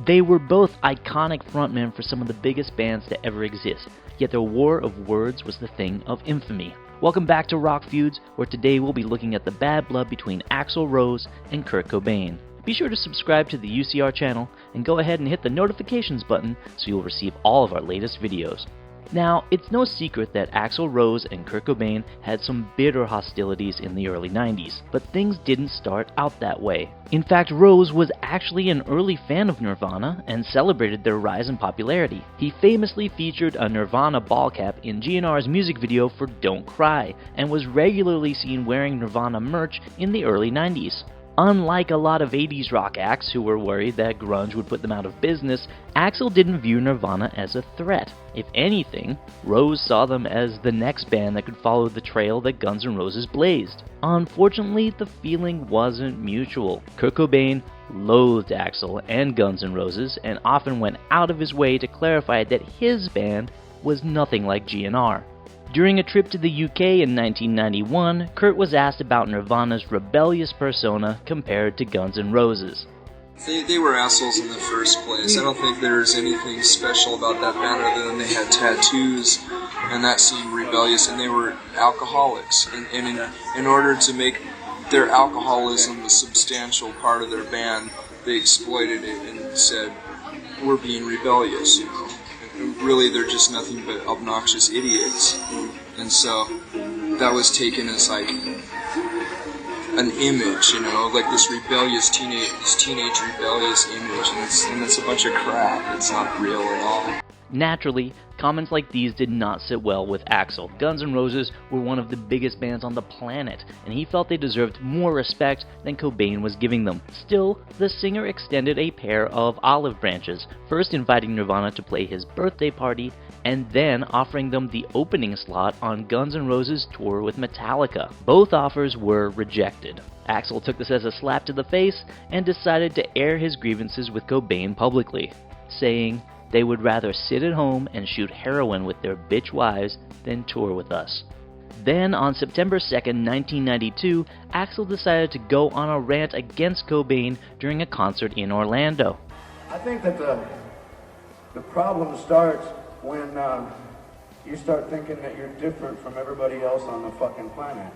They were both iconic frontmen for some of the biggest bands to ever exist, yet their war of words was the thing of infamy. Welcome back to Rock Feuds, where today we'll be looking at the bad blood between Axl Rose and Kurt Cobain. Be sure to subscribe to the UCR channel and go ahead and hit the notifications button so you'll receive all of our latest videos. Now, it's no secret that Axl Rose and Kurt Cobain had some bitter hostilities in the early 90s, but things didn't start out that way. In fact, Rose was actually an early fan of Nirvana and celebrated their rise in popularity. He famously featured a Nirvana ball cap in GNR's music video for Don't Cry, and was regularly seen wearing Nirvana merch in the early 90s. Unlike a lot of 80s rock acts who were worried that grunge would put them out of business, Axl didn't view Nirvana as a threat. If anything, Rose saw them as the next band that could follow the trail that Guns N' Roses blazed. Unfortunately, the feeling wasn't mutual. Kurt Cobain loathed Axl and Guns N' Roses and often went out of his way to clarify that his band was nothing like GNR. During a trip to the UK in 1991, Kurt was asked about Nirvana's rebellious persona compared to Guns N' Roses. They were assholes in the first place. I don't think there's anything special about that band other than they had tattoos, and that seemed rebellious, and they were alcoholics. And in order to make their alcoholism a substantial part of their band, they exploited it and said, we're being rebellious, you know. Really, they're just nothing but obnoxious idiots, and so that was taken as like an image, you know, like this rebellious teenage rebellious image, and it's a bunch of crap. It's not real at all. Naturally, comments like these did not sit well with Axl. Guns N' Roses were one of the biggest bands on the planet, and he felt they deserved more respect than Cobain was giving them. Still, the singer extended a pair of olive branches, first inviting Nirvana to play his birthday party, and then offering them the opening slot on Guns N' Roses' tour with Metallica. Both offers were rejected. Axl took this as a slap to the face and decided to air his grievances with Cobain publicly, saying, "They would rather sit at home and shoot heroin with their bitch wives than tour with us." Then, on September 2nd, 1992, Axl decided to go on a rant against Cobain during a concert in Orlando. I think that the problem starts when you start thinking that you're different from everybody else on the fucking planet.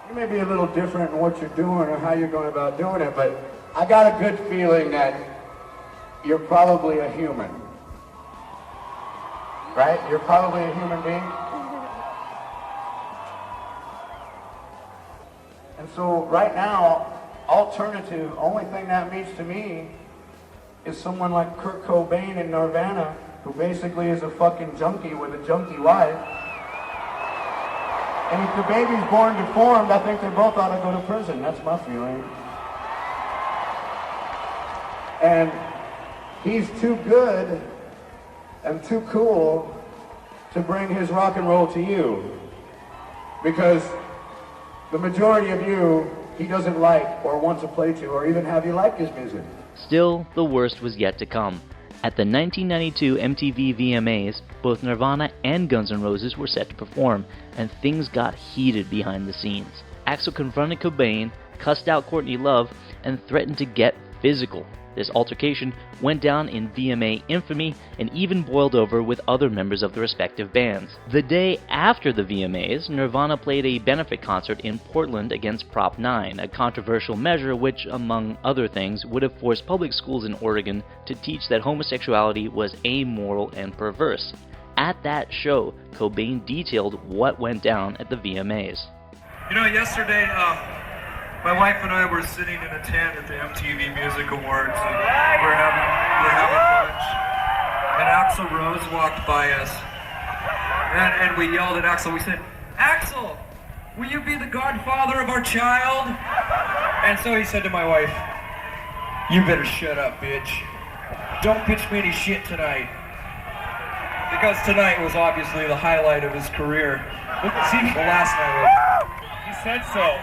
You may be a little different in what you're doing or how you're going about doing it, but I got a good feeling that you're probably a human, right? You're probably a human being. And so right now, alternative, only thing that means to me is someone like Kurt Cobain in Nirvana, who basically is a fucking junkie with a junkie wife. And if the baby's born deformed, I think they both ought to go to prison. That's my feeling. And he's too good and too cool to bring his rock and roll to you, because the majority of you, he doesn't like or want to play to or even have you like his music. Still, the worst was yet to come. At the 1992 MTV VMAs, both Nirvana and Guns N' Roses were set to perform, and things got heated behind the scenes. Axl confronted Cobain, cussed out Courtney Love, and threatened to get physical. This altercation went down in VMA infamy and even boiled over with other members of the respective bands. The day after the VMAs, Nirvana played a benefit concert in Portland against Prop 9, a controversial measure which, among other things, would have forced public schools in Oregon to teach that homosexuality was amoral and perverse. At that show, Cobain detailed what went down at the VMAs. You know, yesterday, my wife and I were sitting in a tent at the MTV Music Awards, and we're having lunch, and Axl Rose walked by us, and we yelled at Axl. We said, "Axl, will you be the godfather of our child?" And so he said to my wife, "You better shut up, bitch. Don't pitch me any shit tonight." Because tonight was obviously the highlight of his career. See, the last night was. He said so.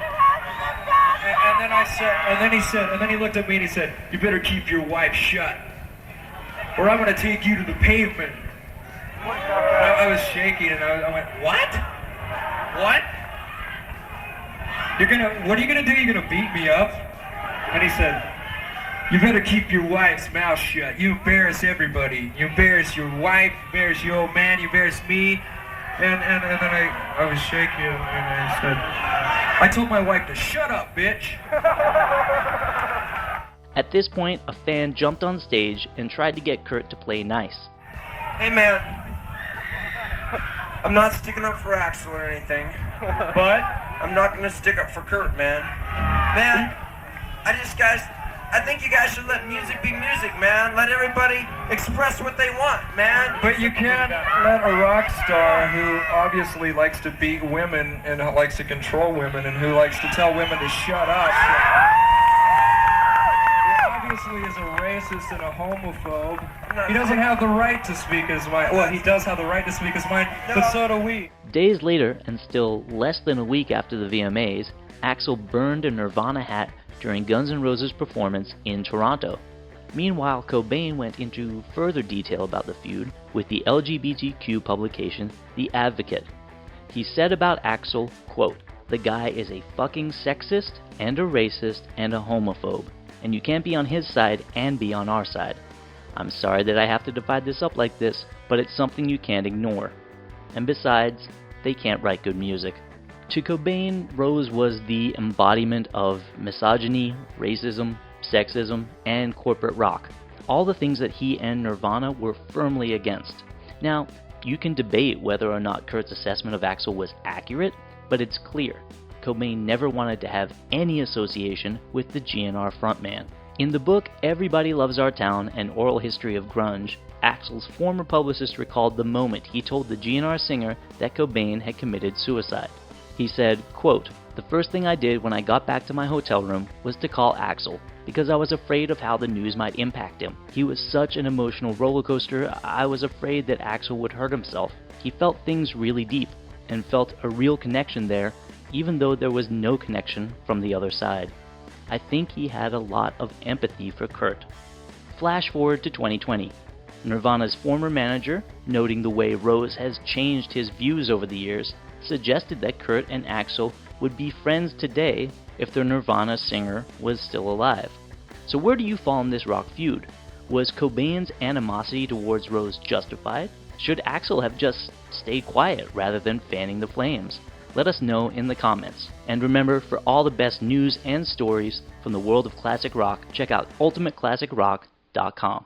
And then I said, and then he looked at me and he said, "You better keep your wife shut, or I'm going to take you to the pavement." I was shaking, and I went, "What? What? What are you gonna do? You're gonna beat me up?" And he said, You better keep your wife's mouth shut. You embarrass everybody. You embarrass your wife, you embarrass your old man, you embarrass me. And then I was shaking and I said, I told my wife to shut up, bitch. At this point, a fan jumped on stage and tried to get Kurt to play nice. Hey man, I'm not sticking up for Axl or anything, but I'm not gonna stick up for Kurt, man. Man, I think you guys should let music be music, man. Let everybody express what they want, man. But you can't let a rock star who obviously likes to beat women and likes to control women and who likes to tell women to shut up. Obviously is a racist and a homophobe. He doesn't have the right to speak his mind. Well, he does have the right to speak his mind, but so do we. Days later, and still less than a week after the VMAs, Axl burned a Nirvana hat during Guns N' Roses' performance in Toronto. Meanwhile, Cobain went into further detail about the feud with the LGBTQ publication The Advocate. He said about Axl, quote, "The guy is a fucking sexist and a racist and a homophobe, and you can't be on his side and be on our side. I'm sorry that I have to divide this up like this, but it's something you can't ignore. And besides, they can't write good music." To Cobain, Rose was the embodiment of misogyny, racism, sexism, and corporate rock, all the things that he and Nirvana were firmly against. Now, you can debate whether or not Kurt's assessment of Axl was accurate, but it's clear. Cobain never wanted to have any association with the GNR frontman. In the book Everybody Loves Our Town, An Oral History of Grunge, Axl's former publicist recalled the moment he told the GNR singer that Cobain had committed suicide. He said, quote, "The first thing I did when I got back to my hotel room was to call Axl, because I was afraid of how the news might impact him. He was such an emotional roller coaster, I was afraid that Axl would hurt himself. He felt things really deep, and felt a real connection there, even though there was no connection from the other side. I think he had a lot of empathy for Kurt." Flash forward to 2020. Nirvana's former manager, noting the way Rose has changed his views over the years, suggested that Kurt and Axl would be friends today if their Nirvana singer was still alive. So where do you fall in this rock feud? Was Cobain's animosity towards Rose justified? Should Axl have just stayed quiet rather than fanning the flames? Let us know in the comments. And remember, for all the best news and stories from the world of classic rock, check out ultimateclassicrock.com.